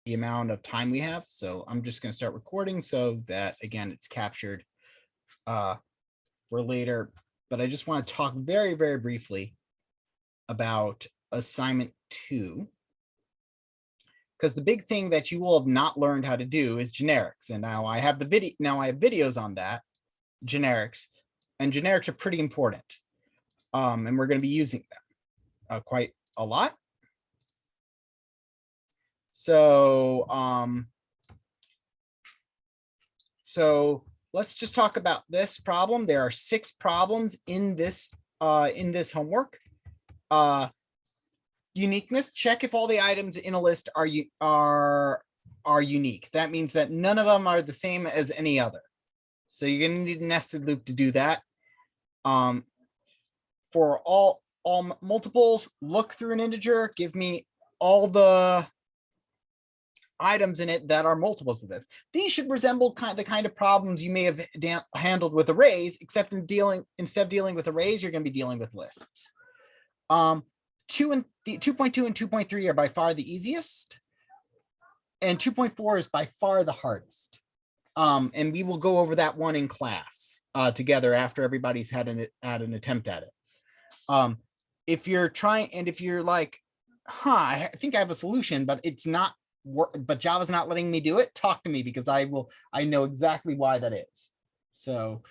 the amount of time we have. So I'm just going to start recording so that, again, it's captured for later. But I just want to talk very, very briefly about assignment 2. Because the big thing that you will have not learned how to do is generics. And now I have the video. Now I have videos on that, generics, and generics are pretty important. And we're going to be using them quite a lot. So, so let's just talk about this problem. There are 6 problems in this homework. Uniqueness check if all the items in a list are unique. That means that none of them are the same as any other. So you're going to need a nested loop to do that. For all multiples, look through an integer, give me all the items in it that are multiples of this. These should resemble the kind of problems you may have handled with arrays, except instead of dealing with arrays, you're going to be dealing with lists. 2.2 and 2.3 are by far the easiest, and 2.4 is by far the hardest. And we will go over that one in class together after everybody's had an attempt at it. If you're trying, and if you're like, I think I have a solution, but it's not, but Java's not letting me do it, talk to me, because I know exactly why that is. So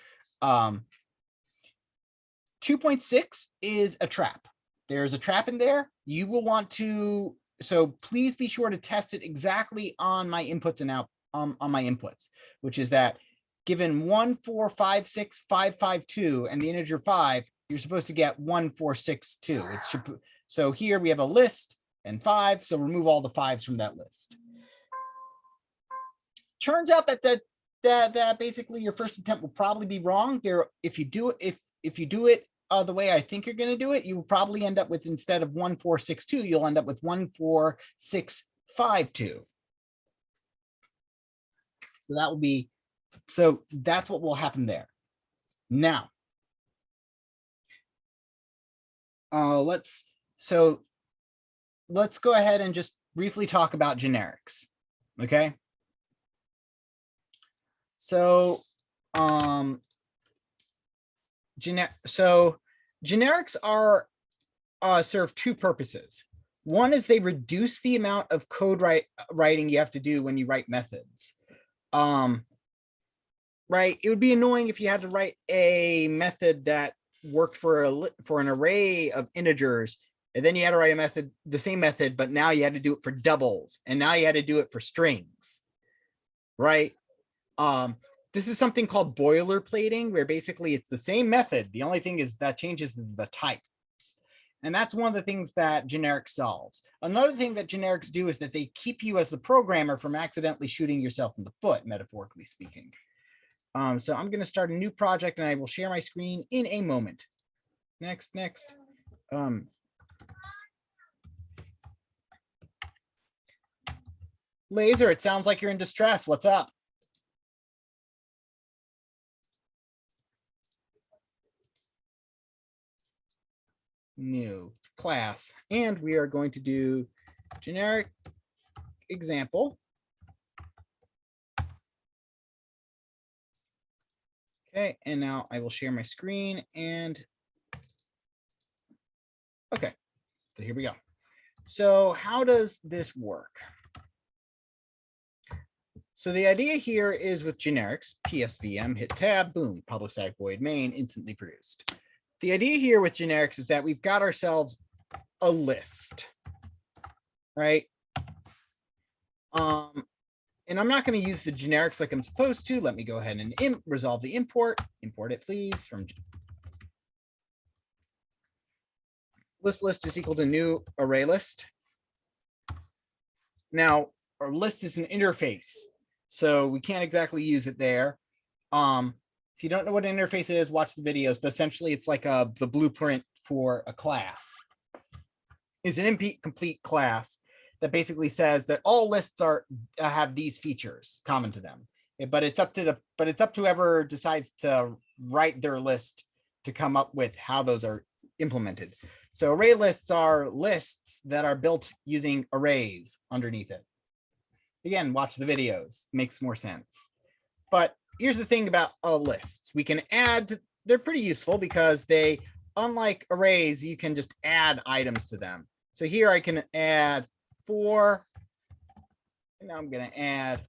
2.6 is a trap. There's a trap in there. You will want to, so please be sure to test it exactly on my inputs and out on my inputs, which is that given 1, 4, 5, 6, 5, 5, 2, and the integer 5, you're supposed to get 1, 4, 6, 2. So here we have a list and 5, so remove all the 5s from that list. Turns out that basically your first attempt will probably be wrong. If you do it the way I think you're going to do it, you will probably end up with, instead of 1, 4, 6, 2, you'll end up with 1, 4, 6, 5, 2. So that will be, so that's what will happen there. Now, let's go ahead and just briefly talk about generics. Okay. So, generics are serve 2 purposes. One is they reduce the amount of code writing you have to do when you write methods. Right, it would be annoying if you had to write a method that worked for an array of integers, and then you had to write a method, the same method, but now you had to do it for doubles, and now you had to do it for strings. Right. This is something called boilerplating, where basically it's the same method. The only thing is that changes the type. And that's one of the things that generics solves. Another thing that generics do is that they keep you as the programmer from accidentally shooting yourself in the foot, metaphorically speaking. So I'm going to start a new project, and I will share my screen in a moment. Next. Laser, it sounds like you're in distress. What's up? New class, and we are going to do generic example. Okay, and now I will share my screen, and okay, so here we go. So how does this work? So the idea here is with generics, PSVM, hit tab, boom, public static void main, instantly produced. The idea here with generics is that we've got ourselves a list, right? And I'm not going to use the generics like I'm supposed to. Let me go ahead and resolve the import. Import it, please, from list is equal to new array list. Now, our list is an interface, so we can't exactly use it there. If you don't know what an interface is, watch the videos, but essentially it's like the blueprint for a class. It's an incomplete class that basically says that all lists have these features common to them. But it's up to whoever decides to write their list to come up with how those are implemented. So array lists are lists that are built using arrays underneath it. Again, watch the videos, makes more sense. But here's the thing about lists. We can add, they're pretty useful because they, unlike arrays, you can just add items to them. So here I can add 4, and now I'm going to add,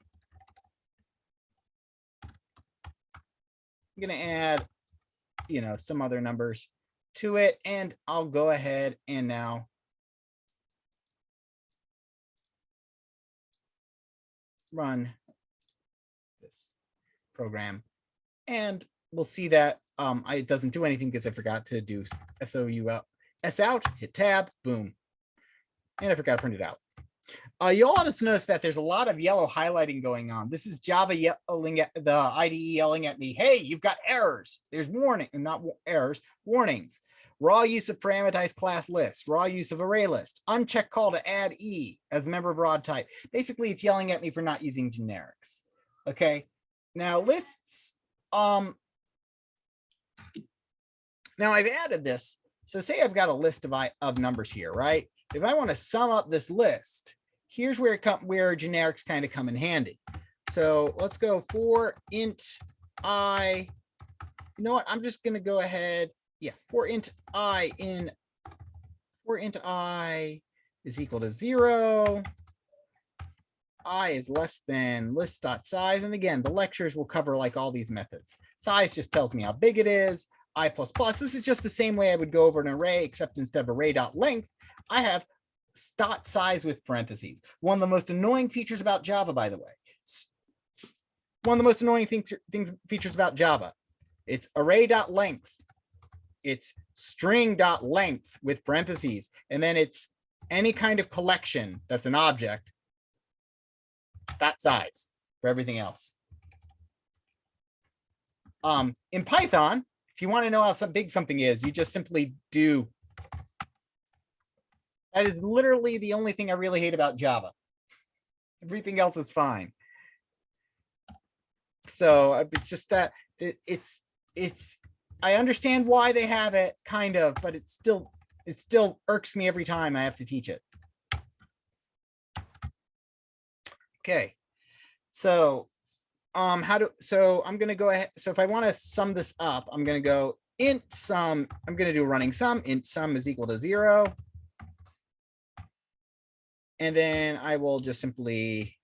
some other numbers to it, and I'll go ahead and now run this program, and we'll see that it doesn't do anything because I forgot to do S out, hit tab, boom, and I forgot to print it out. You'll also notice that there's a lot of yellow highlighting going on. This is Java yelling at the IDE, yelling at me, hey, you've got errors. There's not errors, warnings. Raw use of parameterized class list, raw use of array list, unchecked call to add E as a member of raw type. Basically, it's yelling at me for not using generics. Okay, now lists. Now I've added this. So say I've got a list of numbers here, right? If I want to sum up this list, here's where generics kind of come in handy. So let's go for int I. You know what? I'm just going to go ahead. Yeah, for int I is equal to 0. I is less than list.size. And again, the lectures will cover like all these methods. Size just tells me how big it is. I++. This is just the same way I would go over an array, except instead of array.length, I have .size with parentheses. One of the most annoying features about Java, by the way. One of the most annoying features about Java. It's array.length. It's string.length with parentheses. And then it's any kind of collection that's an object, that size for everything else. In Python, if you want to know how big something is, you just simply do. That is literally the only thing I really hate about Java. Everything else is fine. So it's just that it's I understand why they have it, kind of, but it still irks me every time I have to teach it. Okay, so I'm gonna go ahead. So if I want to sum this up, I'm gonna go int sum. I'm gonna do a running sum. Int sum is equal to 0. And then I will just simply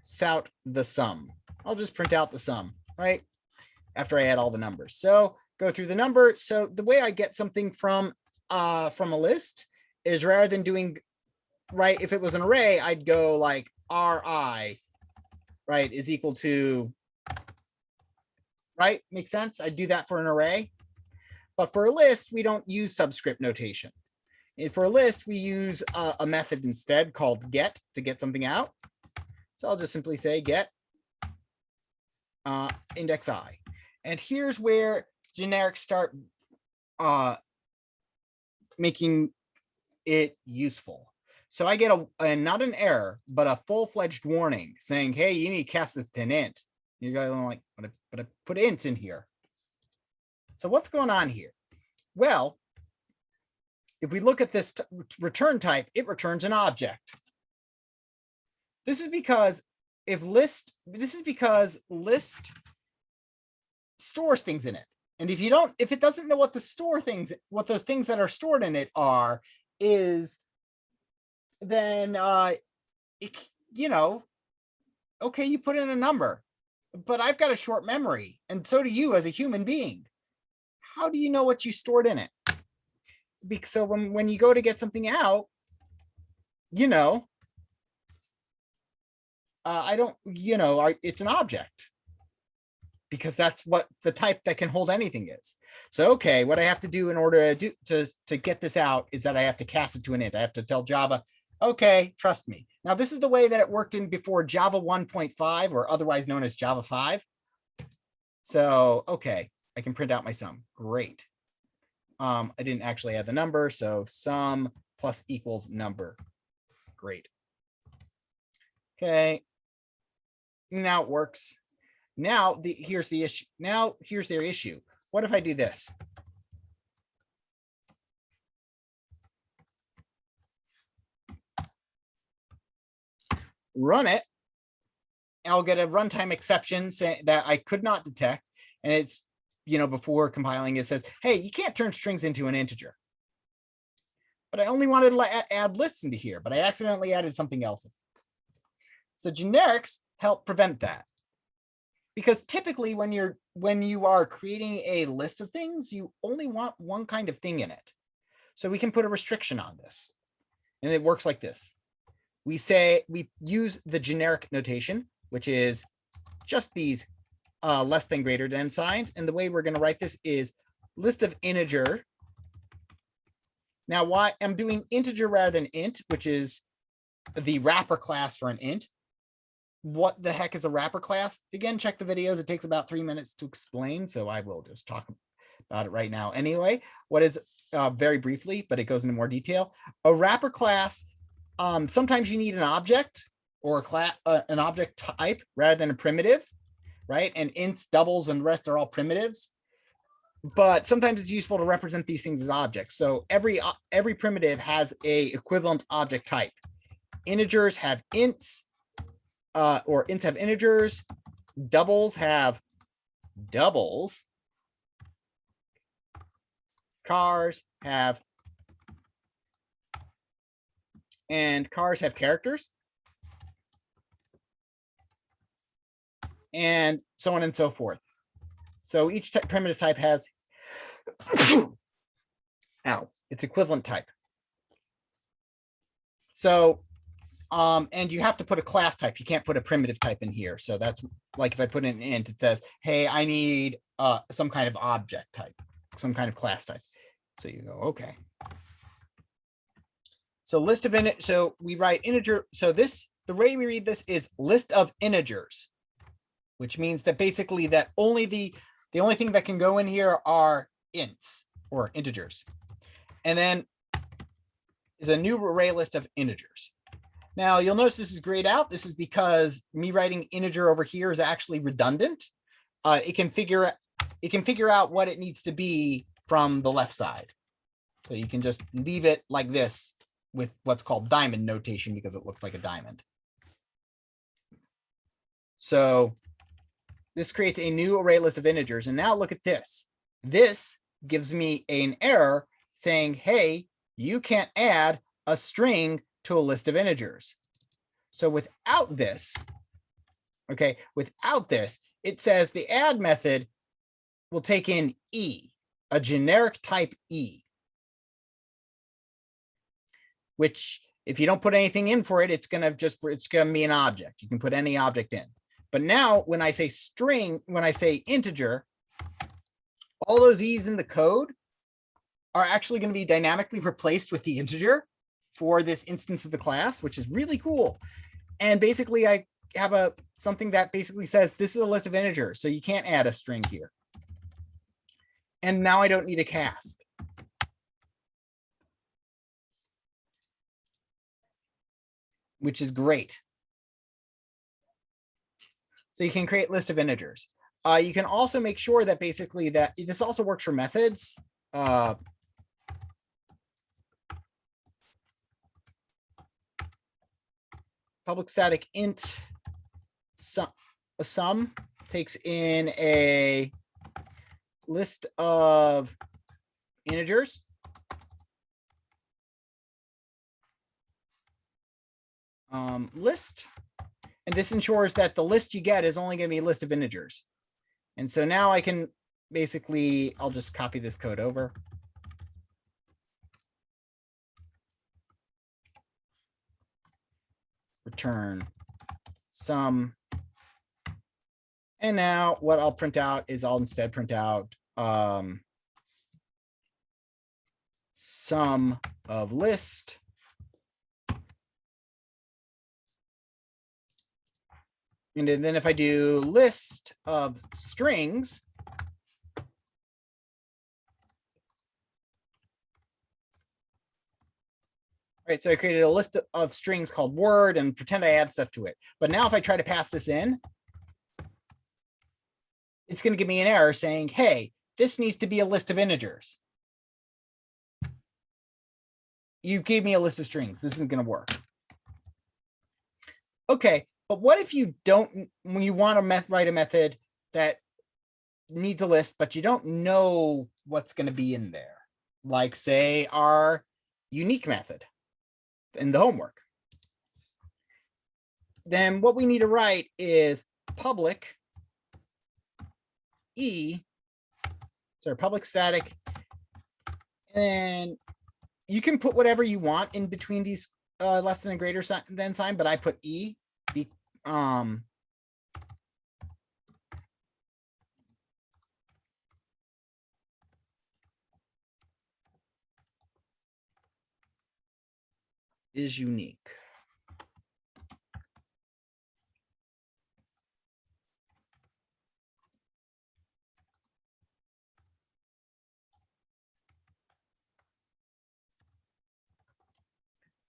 sout the sum. I'll just print out the sum, right? After I add all the numbers. So go through the number. So the way I get something from a list is, rather than doing, right, if it was an array, I'd go like ri, right, is equal to, right? Makes sense? I'd do that for an array. But for a list, we don't use subscript notation. And for a list, we use a method instead called get to get something out. So I'll just simply say get index I. And here's where generics start making it useful. So I get not an error, but a full-fledged warning saying, hey, you need to cast this to an int. You're going like, but I put int in here. So what's going on here? Well, if we look at this return type, it returns an object. This is because list stores things in it. And if it doesn't know what those things that are stored in it are, is then okay, you put in a number, but I've got a short memory, and so do you as a human being. How do you know what you stored in it? So when you go to get something out, it's an object, because that's what the type that can hold anything is. So, okay, what I have to do in order to get this out is that I have to cast it to an int. I have to tell Java, okay, trust me. Now, this is the way that it worked in before Java 1.5, or otherwise known as Java 5. So, okay, I can print out my sum. Great. I didn't actually add the number, so sum plus equals number. Great. Okay. Now it works. Now here's the issue. Now here's their issue. What if I do this? Run it, I'll get a runtime exception saying that I could not detect. And it's, before compiling, it says, hey, you can't turn strings into an integer. But I only wanted to add lists into here, but I accidentally added something else. So generics help prevent that. Because typically when you are creating a list of things, you only want one kind of thing in it. So we can put a restriction on this. And it works like this. We use the generic notation, which is just these less than greater than signs. And the way we're going to write this is list of integer. Now, why I'm doing integer rather than int, which is the wrapper class for an int. What the heck is a wrapper class? Again, check the videos. It takes about 3 minutes to explain, so I will just talk about it right now. Anyway, what is very briefly, but it goes into more detail. A wrapper class, sometimes you need an object or a class, an object type rather than a primitive, right? And ints, doubles, and the rest are all primitives. But sometimes it's useful to represent these things as objects. So every primitive has a equivalent object type. Integers have ints, or ints have integers. Doubles have doubles. Cars have characters. And so on and so forth. So each primitive type has its equivalent type. So, and you have to put a class type. You can't put a primitive type in here. So that's like if I put in an int, it says, hey, I need some kind of object type, some kind of class type. So you go, okay. So list of integers. So we write integer. So the way we read this is list of integers, which means that basically that the only thing that can go in here are ints or integers. And then is a new array list of integers. Now you'll notice this is grayed out. This is because me writing integer over here is actually redundant. It can figure out what it needs to be from the left side. So you can just leave it like this with what's called diamond notation because it looks like a diamond. So this creates a new array list of integers. And now look at this. This gives me an error saying, hey, you can't add a string to a list of integers. So without this, it says the add method will take in E, a generic type E, which if you don't put anything in for it, it's gonna be an object. You can put any object in. But now when I say string, when I say integer, all those E's in the code are actually going to be dynamically replaced with the integer for this instance of the class, which is really cool. And basically I have something that basically says this is a list of integers, so you can't add a string here. And now I don't need a cast. Which is great. So you can create list of integers. You can also make sure that basically that this also works for methods. Public static int sum takes in a list of integers. List. And this ensures that the list you get is only going to be a list of integers. And so now I can basically, I'll just copy this code over. Return sum. And now what I'll print out is I'll instead print out sum of list. And then if I do list of strings, right, so I created a list of strings called word and pretend I add stuff to it. But now if I try to pass this in, it's going to give me an error saying, hey, this needs to be a list of integers. You gave me a list of strings. This isn't going to work. Okay, But what if you don't, when you want to write a method that needs a list, but you don't know what's going to be in there? Like say our unique method in the homework. Then what we need to write is public public static, and you can put whatever you want in between these less than and greater than sign, but I put E. Is unique.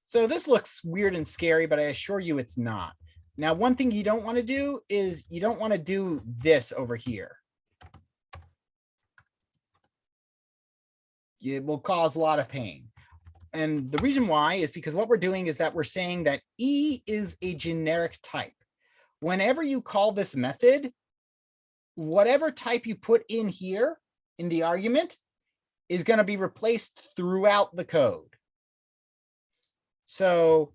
So this looks weird and scary, but I assure you it's not. Now, one thing you don't want to do is you don't want to do this over here. It will cause a lot of pain. And the reason why is because what we're doing is that we're saying that E is a generic type. Whenever you call this method, whatever type you put in here in the argument is going to be replaced throughout the code. So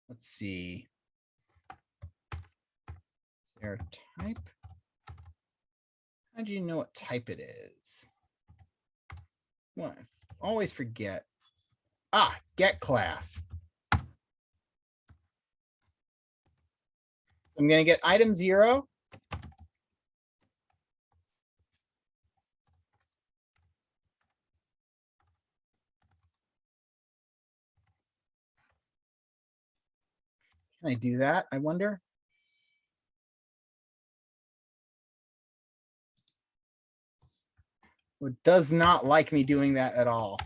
let's see. Is there a type? How do you know what type it is? Well, I always forget. Get class. I'm going to get item 0. Can I do that? I wonder. It does not like me doing that at all.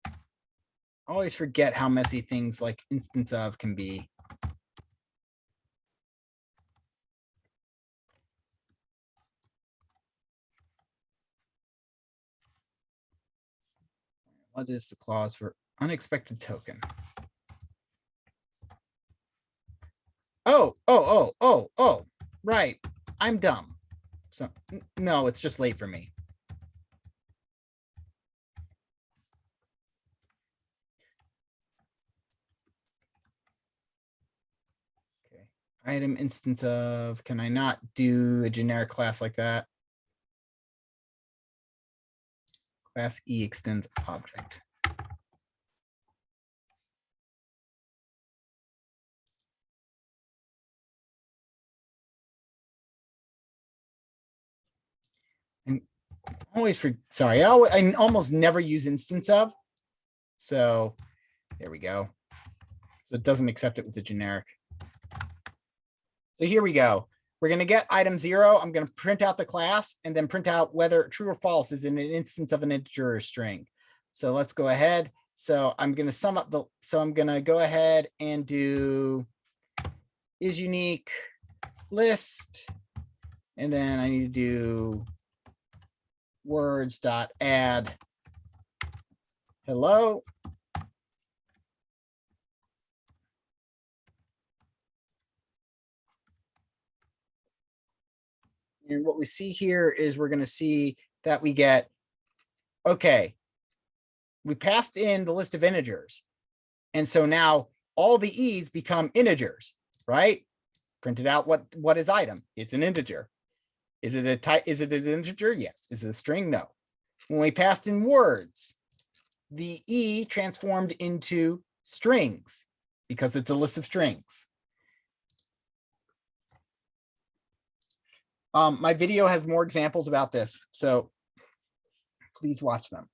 I always forget how messy things like instance of can be. What is the clause for unexpected token? Oh, right. I'm dumb. So no, it's just late for me. Okay. Item instance of, can I not do a generic class like that? Class E extends object. And always sorry, I almost never use instance of. So there we go. So it doesn't accept it with the generic. So here we go. We're going to get item 0. I'm going to print out the class and then print out whether true or false is in an instance of an integer or string. So let's go ahead. So I'm going to sum up so I'm going to go ahead and do is unique list. And then I need to do words dot add hello. And what we see here is we're going to see that we get, okay, we passed in the list of integers. And so now all the E's become integers, right? Printed out what is item? It's an integer. Is it a type? Is it an integer? Yes. Is it a string? No. When we passed in words, the E transformed into strings because it's a list of strings. My video has more examples about this, so please watch them.